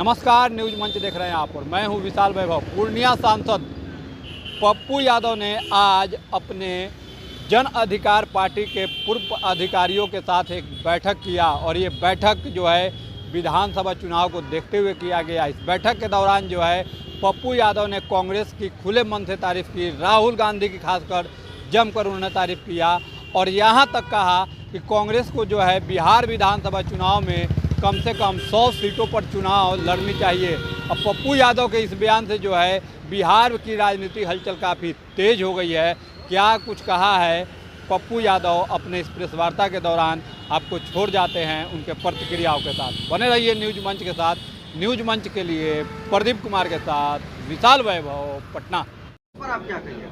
नमस्कार, न्यूज मंच देख रहे हैं आप और मैं हूं विशाल वैभव। पूर्णिया सांसद पप्पू यादव ने आज अपने जन अधिकार पार्टी के पूर्व अधिकारियों के साथ एक बैठक किया और ये बैठक जो है विधानसभा चुनाव को देखते हुए किया गया। इस बैठक के दौरान जो है पप्पू यादव ने कांग्रेस की खुले मन से तारीफ़ की, राहुल गांधी की खासकर जमकर उन्होंने तारीफ़ किया और यहाँ तक कहा कि कांग्रेस को जो है बिहार विधानसभा चुनाव में कम से कम 100 सीटों पर चुनाव लड़नी चाहिए। अब पप्पू यादव के इस बयान से जो है बिहार की राजनीतिक हलचल काफ़ी तेज हो गई है। क्या कुछ कहा है पप्पू यादव अपने इस प्रेस वार्ता के दौरान, आपको छोड़ जाते हैं उनके प्रतिक्रियाओं के साथ। बने रहिए न्यूज मंच के साथ। न्यूज मंच के लिए प्रदीप कुमार के साथ विशाल वैभव, पटना। पर आप क्या कहिए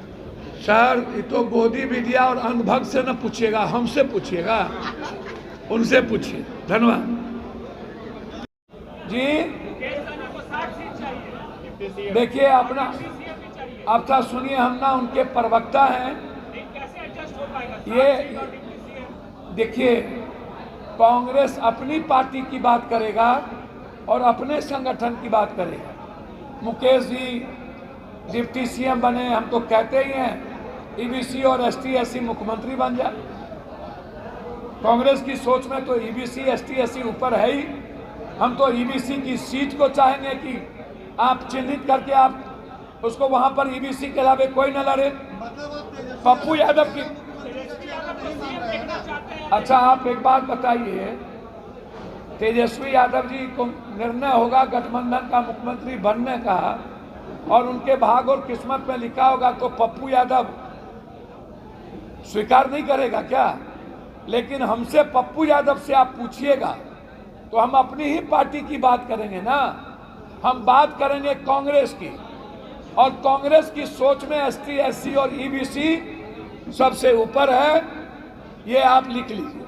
सर? ये तो गोदी मीडिया और अनुभव से न पूछिएगा, हमसे पूछिएगा, उनसे पूछिए। धन्यवाद जी। देखिए अपना आपका सुनिए, हम ना उनके प्रवक्ता हैं। ये देखिए, कांग्रेस अपनी पार्टी की बात करेगा और अपने संगठन की बात करेगा। मुकेश जी डिप्टी सीएम बने, हम तो कहते ही हैं ईबीसी और एसटी एससी मुख्यमंत्री बन जाए। कांग्रेस की सोच में तो ईबीसी एसटी एससी ऊपर है ही। हम तो ईबीसी की सीट को चाहेंगे कि आप चिन्हित करके आप उसको वहां पर ईबीसी के अलावा कोई न लड़े। पप्पू यादव की अच्छा, आप एक बात बताइए, तेजस्वी यादव जी को निर्णय होगा गठबंधन का मुख्यमंत्री बनने का और उनके भाग और किस्मत में लिखा होगा तो पप्पू यादव स्वीकार नहीं करेगा क्या? लेकिन हमसे पप्पू यादव से आप पूछिएगा तो हम अपनी ही पार्टी की बात करेंगे ना। हम बात करेंगे कांग्रेस की, और कांग्रेस की सोच में एसटी एससी और ईबीसी सबसे ऊपर है। ये आप लिख लीजिए।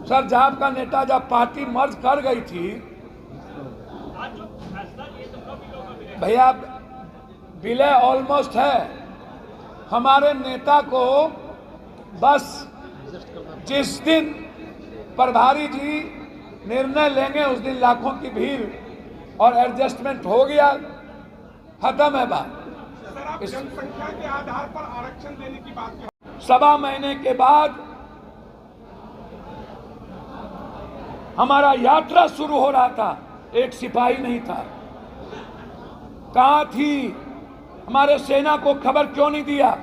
सर, जाप का नेता जब पार्टी मर्ज कर गई थी भैया, विलय ऑलमोस्ट है। हमारे नेता को बस जिस दिन प्रभारी जी निर्णय लेंगे उस दिन लाखों की भीड़ और एडजस्टमेंट हो गया, खत्म है बात। इस जनसंख्या के आधार पर आरक्षण देने की बात कर, 1.25 महीने के बाद हमारा यात्रा शुरू हो रहा था, एक सिपाही नहीं था। कहाँ थी? हमारे सेना को खबर क्यों नहीं दिया?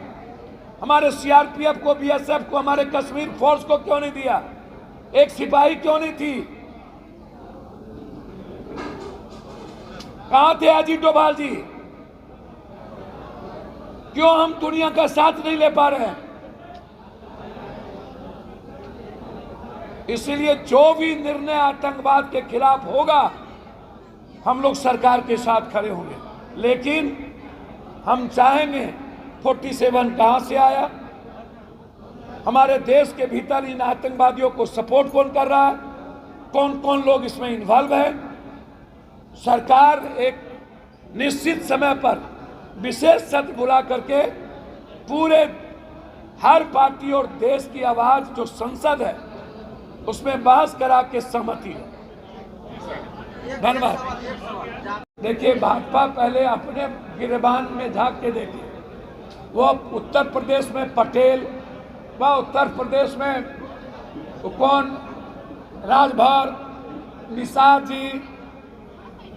हमारे सीआरपीएफ को, बीएसएफ को, हमारे कश्मीर फोर्स को क्यों नहीं दिया? एक सिपाही क्यों नहीं थी? कहाँ थे अजीत डोभाल जी? क्यों हम दुनिया का साथ नहीं ले पा रहे हैं? इसलिए जो भी निर्णय आतंकवाद के खिलाफ होगा हम लोग सरकार के साथ खड़े होंगे। लेकिन हम चाहेंगे 47 कहां से आया, हमारे देश के भीतर इन आतंकवादियों को सपोर्ट कौन कर रहा है, कौन कौन लोग इसमें इन्वॉल्व है। सरकार एक निश्चित समय पर विशेष सत्र बुला करके पूरे हर पार्टी और देश की आवाज जो संसद है उसमें बहस करा के सहमति है। धन्यवाद। देखिए, भाजपा पहले अपने गिरबान में झांक के देखिए। वो उत्तर प्रदेश में पटेल, वह उत्तर प्रदेश में कौन, राजभर, निषाद जी,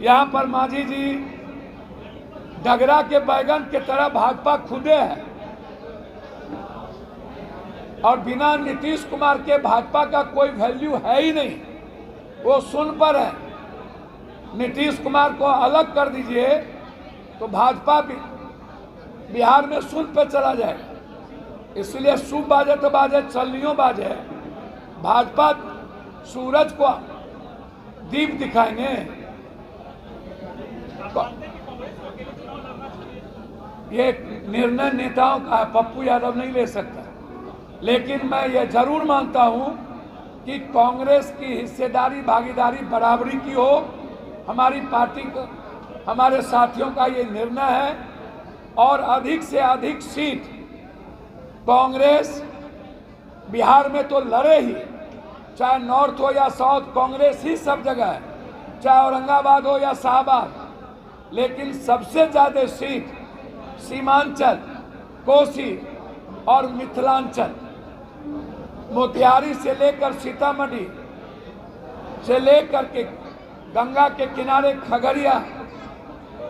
यहाँ पर मांझी जी, डगरा के बैगन के तरह भाजपा खुदे है। और बिना नीतीश कुमार के भाजपा का कोई वैल्यू है ही नहीं, वो सुन पर है। नीतीश कुमार को अलग कर दीजिए तो भाजपा बिहार में सुन पे चला जाएगा। इसलिए शुभ बाजे तो बाजे, चलनियों बाजे। भाजपा सूरज को दीप दिखाएंगे। ये निर्णय नेताओं का है, पप्पू यादव नहीं ले सकता। लेकिन मैं ये जरूर मानता हूं कि कांग्रेस की हिस्सेदारी, भागीदारी बराबरी की हो। हमारी पार्टी को, हमारे साथियों का ये निर्णय है और अधिक से अधिक सीट कांग्रेस बिहार में तो लड़े ही, चाहे नॉर्थ हो या साउथ, कांग्रेस ही सब जगह है। चाहे औरंगाबाद हो या शाहबाद, लेकिन सबसे ज्यादा सीट सीमांचल, कोसी और मिथिलांचल, मोतिहारी से लेकर सीतामढ़ी से लेकर के गंगा के किनारे खगड़िया,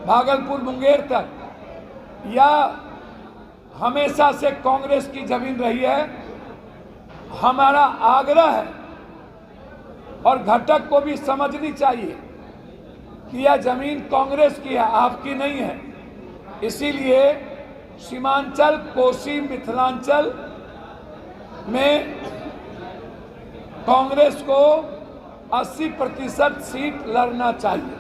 भागलपुर, मुंगेर तक, या हमेशा से कांग्रेस की जमीन रही है। हमारा आग्रह है और घटक को भी समझनी चाहिए कि यह जमीन कांग्रेस की है, आपकी नहीं है। इसीलिए सीमांचल, कोसी, मिथिलांचल में कांग्रेस को 80% सीट लड़ना चाहिए।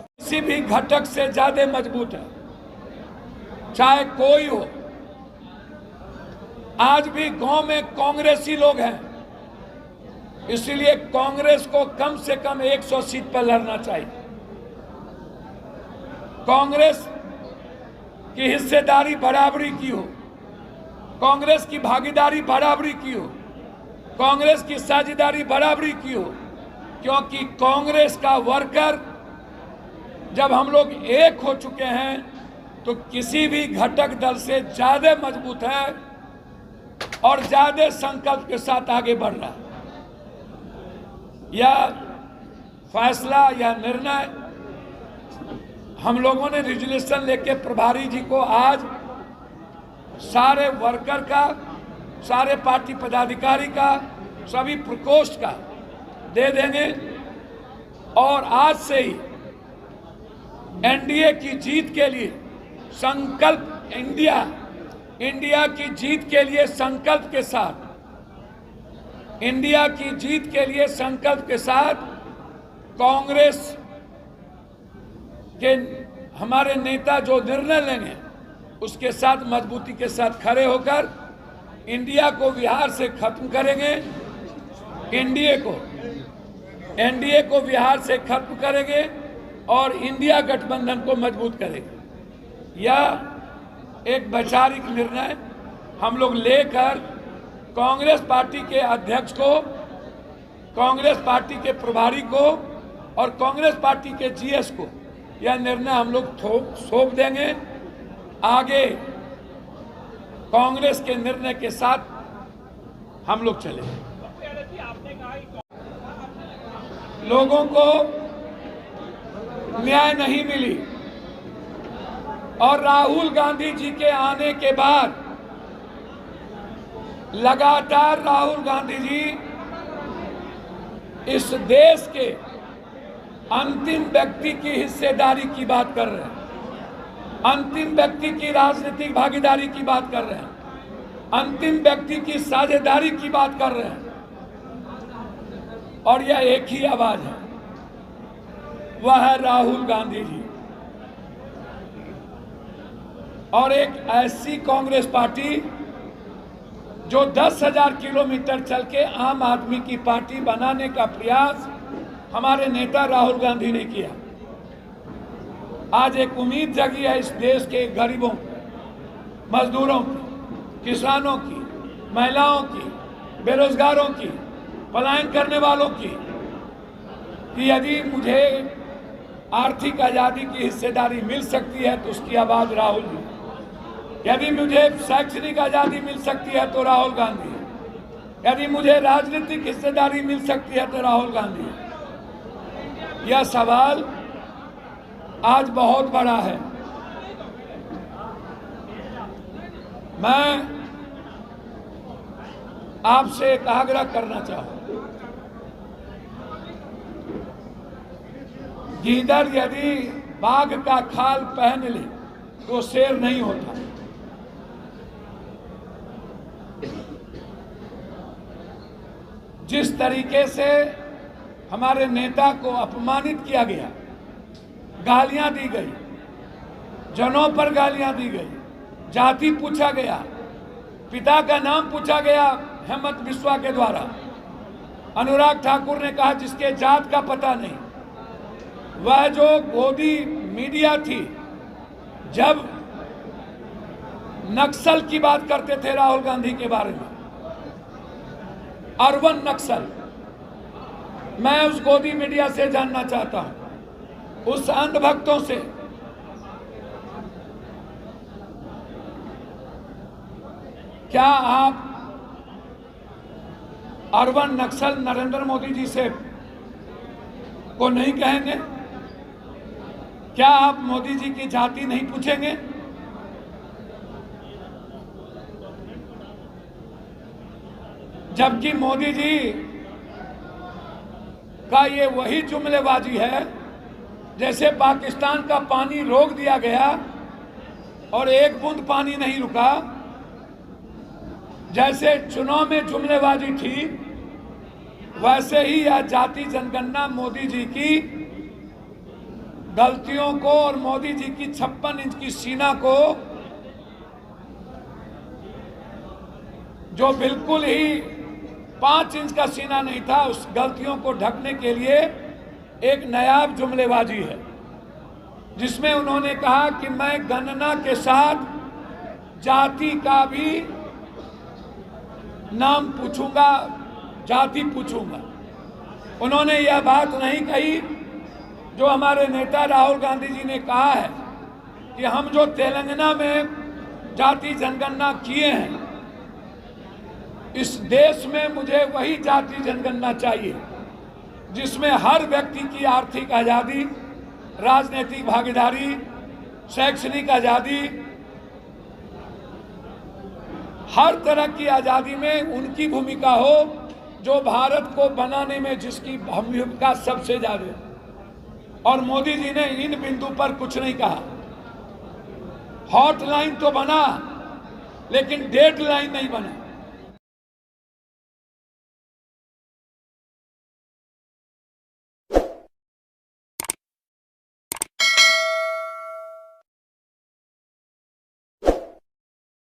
किसी भी घटक से ज्यादा मजबूत है, चाहे कोई हो। आज भी गांव में कांग्रेसी लोग हैं, इसलिए कांग्रेस को कम से कम 100 सीट पर लड़ना चाहिए। कांग्रेस की हिस्सेदारी बराबरी की हो, कांग्रेस की भागीदारी बराबरी की हो, कांग्रेस की साझेदारी बराबरी की हो, क्योंकि कांग्रेस का वर्कर जब हम लोग एक हो चुके हैं तो किसी भी घटक दल से ज्यादा मजबूत है और ज्यादा संकल्प के साथ आगे बढ़ रहा है। यह फैसला या निर्णय हम लोगों ने रिजोल्यूशन लेके प्रभारी जी को आज सारे वर्कर का, सारे पार्टी पदाधिकारी का, सभी प्रकोष्ठ का दे देंगे और आज से ही एनडीए की जीत के लिए संकल्प, इंडिया की जीत के लिए संकल्प के साथ, इंडिया की जीत के लिए संकल्प के साथ कांग्रेस के हमारे नेता जो निर्णय लेंगे उसके साथ मजबूती के साथ खड़े होकर इंडिया को बिहार से खत्म करेंगे, एनडीए को बिहार से खत्म करेंगे और इंडिया गठबंधन को मजबूत करेंगे। यह एक वैचारिक निर्णय हम लोग लेकर कांग्रेस पार्टी के अध्यक्ष को, कांग्रेस पार्टी के प्रभारी को और कांग्रेस पार्टी के जीएस को यह निर्णय हम लोग सौंप देंगे। आगे कांग्रेस के निर्णय के साथ हम लोग चलेंगे। लोगों को न्याय नहीं मिली और राहुल गांधी जी के आने के बाद लगातार राहुल गांधी जी इस देश के अंतिम व्यक्ति की हिस्सेदारी की बात कर रहे हैं, अंतिम व्यक्ति की राजनीतिक भागीदारी की बात कर रहे हैं, अंतिम व्यक्ति की साझेदारी की बात कर रहे हैं और यह एक ही आवाज है, वह है राहुल गांधी जी। और एक ऐसी कांग्रेस पार्टी जो 10,000 किलोमीटर चल के आम आदमी की पार्टी बनाने का प्रयास हमारे नेता राहुल गांधी ने किया। आज एक उम्मीद जगी है इस देश के गरीबों, मजदूरों की, किसानों की, महिलाओं की, बेरोजगारों की, पलायन करने वालों की, कि यदि मुझे आर्थिक आज़ादी की हिस्सेदारी मिल सकती है तो उसकी आवाज़ राहुल जी, यदि मुझे शैक्षणिक आज़ादी मिल सकती है तो राहुल गांधी, यदि मुझे राजनीतिक हिस्सेदारी मिल सकती है तो राहुल गांधी। यह सवाल आज बहुत बड़ा है। मैं आपसे एक आग्रह करना चाहूं, गीदड़ यदि बाघ का खाल पहन ले तो शेर नहीं होता। जिस तरीके से हमारे नेता को अपमानित किया गया, गालियां दी गई, जनों पर गालियां दी गई, जाति पूछा गया, पिता का नाम पूछा गया हेमंत बिस्वा के द्वारा। अनुराग ठाकुर ने कहा जिसके जात का पता नहीं। वह जो गोदी मीडिया थी, जब नक्सल की बात करते थे राहुल गांधी के बारे में, अर्बन नक्सल, मैं उस गोदी मीडिया से जानना चाहता हूं, उस अंधभक्तों से, क्या आप अर्बन नक्सल नरेंद्र मोदी जी से को नहीं कहेंगे? क्या आप मोदी जी की जाति नहीं पूछेंगे? जबकि मोदी जी का ये वही जुमलेबाजी है जैसे पाकिस्तान का पानी रोक दिया गया और एक बूंद पानी नहीं रुका, जैसे चुनाव में जुमलेबाजी थी, वैसे ही यह जाति जनगणना मोदी जी की गलतियों को और मोदी जी की 56 इंच की सीना को, जो बिल्कुल ही 5 इंच का सीना नहीं था, उस गलतियों को ढकने के लिए एक नायाब जुमलेबाजी है, जिसमें उन्होंने कहा कि मैं गणना के साथ जाति का भी नाम पूछूंगा, जाति पूछूंगा। उन्होंने यह बात नहीं कही जो हमारे नेता राहुल गांधी जी ने कहा है कि हम जो तेलंगाना में जाति जनगणना किए हैं, इस देश में मुझे वही जाति जनगणना चाहिए जिसमें हर व्यक्ति की आर्थिक आज़ादी, राजनीतिक भागीदारी, शैक्षणिक आज़ादी, हर तरह की आज़ादी में उनकी भूमिका हो जो भारत को बनाने में जिसकी भूमिका सबसे ज़्यादा। और मोदी जी ने इन बिंदु पर कुछ नहीं कहा। हॉटलाइन तो बना लेकिन डेडलाइन नहीं बना।